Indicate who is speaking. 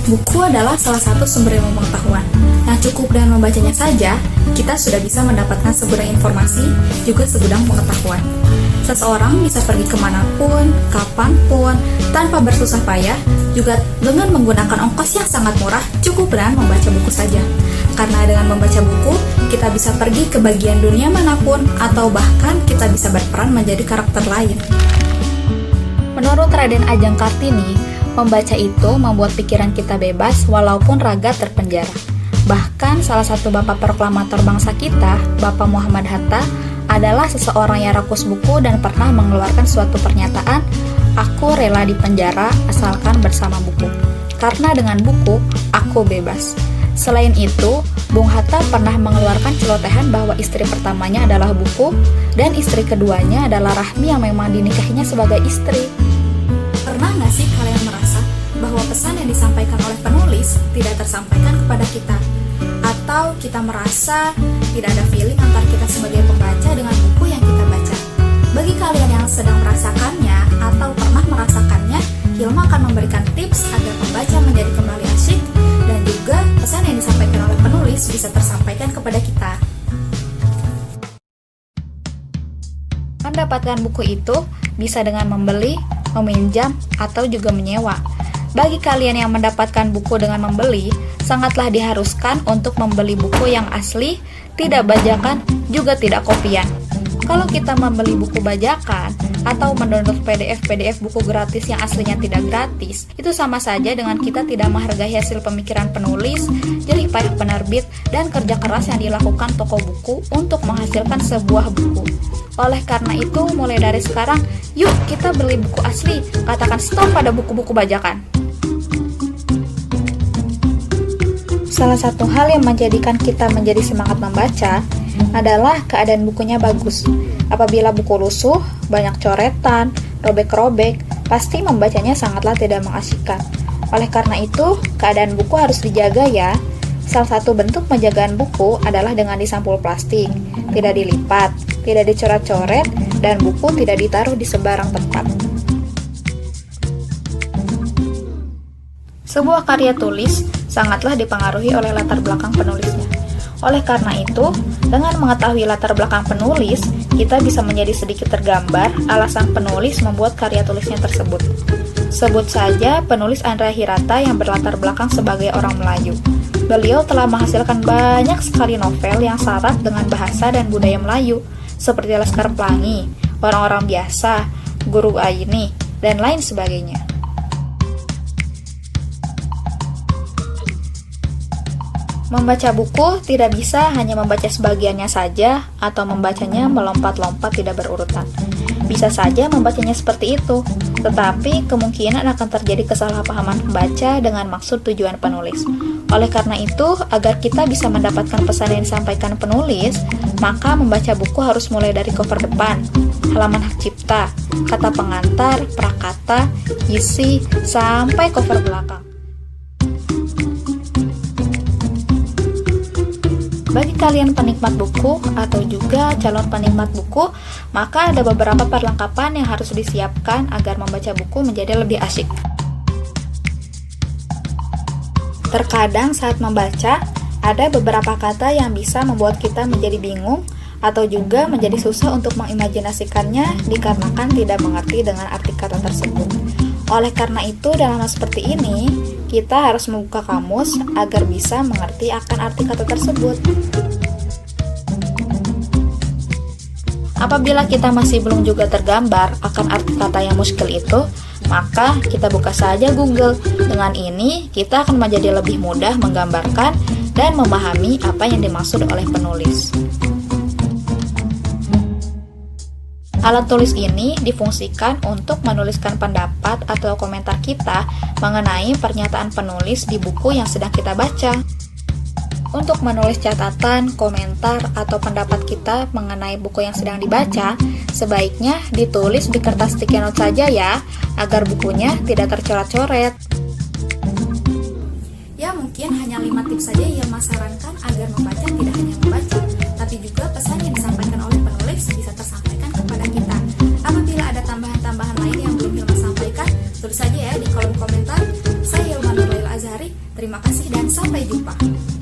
Speaker 1: Buku adalah salah satu sumber ilmu pengetahuan. Nah, cukup dengan membacanya saja, kita sudah bisa mendapatkan segudang informasi, juga segudang pengetahuan. Seseorang bisa pergi kemanapun, kapanpun, tanpa bersusah payah, juga dengan menggunakan ongkos yang sangat murah, cukup dengan membaca buku saja. Karena dengan membaca buku, kita bisa pergi ke bagian dunia manapun, atau bahkan kita bisa berperan menjadi karakter lain. Menurut Raden Ajeng Kartini, membaca itu membuat pikiran kita bebas walaupun raga terpenjara. Bahkan salah satu bapak proklamator bangsa kita, Bapak Muhammad Hatta, adalah seseorang yang rakus buku dan pernah mengeluarkan suatu pernyataan, "Aku rela dipenjara asalkan bersama buku. Karena dengan buku, aku bebas." Selain itu, Bung Hatta pernah mengeluarkan celotehan bahwa istri pertamanya adalah buku dan istri keduanya adalah Rahmi yang memang dinikahinya sebagai istri. Pernah nggak sih kalian merasa bahwa pesan yang disampaikan oleh penulis tidak tersampaikan kepada kita? Atau kita merasa tidak ada feeling antara kita sebagai pembaca dengan buku yang kita baca? Bagi kalian yang sedang merasakannya atau pernah merasakannya, Hilma akan memberikan tips agar pembaca menjadi kembali asyik dan juga pesan yang disampaikan oleh penulis bisa tersampaikan kepada kita. Mendapatkan buku itu bisa dengan membeli, meminjam, atau juga menyewa. Bagi kalian yang mendapatkan buku dengan membeli, sangatlah diharuskan untuk membeli buku yang asli, tidak bajakan, juga tidak kopian. Kalau kita membeli buku bajakan atau mendownload PDF buku gratis yang aslinya tidak gratis, itu sama saja dengan kita tidak menghargai hasil pemikiran penulis, jerih payah penerbit, dan kerja keras yang dilakukan toko buku untuk menghasilkan sebuah buku. Oleh karena itu, mulai dari sekarang, yuk kita beli buku asli, katakan stop pada buku-buku bajakan. Salah satu hal yang menjadikan kita menjadi semangat membaca adalah keadaan bukunya bagus. Apabila buku lusuh, banyak coretan, robek-robek, pasti membacanya sangatlah tidak mengasyikkan. Oleh karena itu, keadaan buku harus dijaga ya. Salah satu bentuk penjagaan buku adalah dengan disampul plastik, tidak dilipat, tidak dicoret-coret, dan buku tidak ditaruh di sembarang tempat. Sebuah karya tulis sangatlah dipengaruhi oleh latar belakang penulisnya. Oleh karena itu, dengan mengetahui latar belakang penulis, kita bisa menjadi sedikit tergambar alasan penulis membuat karya tulisnya tersebut. Sebut saja penulis Andrea Hirata yang berlatar belakang sebagai orang Melayu. Beliau telah menghasilkan banyak sekali novel yang syarat dengan bahasa dan budaya Melayu, seperti Laskar Pelangi, Orang-orang Biasa, Guru Aini, dan lain sebagainya. Membaca buku tidak bisa hanya membaca sebagiannya saja atau membacanya melompat-lompat tidak berurutan. Bisa saja membacanya seperti itu, tetapi kemungkinan akan terjadi kesalahpahaman pembaca dengan maksud tujuan penulis. Oleh karena itu, agar kita bisa mendapatkan pesan yang disampaikan penulis, maka membaca buku harus mulai dari cover depan, halaman hak cipta, kata pengantar, prakata, isi, sampai cover belakang. Bagi kalian penikmat buku atau juga calon penikmat buku, maka ada beberapa perlengkapan yang harus disiapkan agar membaca buku menjadi lebih asyik. Terkadang saat membaca, ada beberapa kata yang bisa membuat kita menjadi bingung atau juga menjadi susah untuk mengimajinasikannya dikarenakan tidak mengerti dengan arti kata tersebut. Oleh karena itu, dalam hal seperti ini, kita harus membuka kamus agar bisa mengerti akan arti kata tersebut. Apabila kita masih belum juga tergambar akan arti kata yang muskil itu, maka kita buka saja Google. Dengan ini, kita akan menjadi lebih mudah menggambarkan dan memahami apa yang dimaksud oleh penulis. Alat tulis ini difungsikan untuk menuliskan pendapat atau komentar kita mengenai pernyataan penulis di buku yang sedang kita baca. Untuk menulis catatan, komentar, atau pendapat kita mengenai buku yang sedang dibaca, sebaiknya ditulis di kertas sticky note saja ya, agar bukunya tidak tercoret-coret. Ya, mungkin hanya 5 tips saja yang Mas sarankan agar membaca tidak hanya membaca, tapi juga pesan yang disampaikan oleh penulis bisa tersampaikan kepada kita. Apabila ada tambahan-tambahan lain yang belum Hilma sampaikan, tulis saja ya di kolom komentar. Saya Hilma Nurul Azhari. Terima kasih dan sampai jumpa.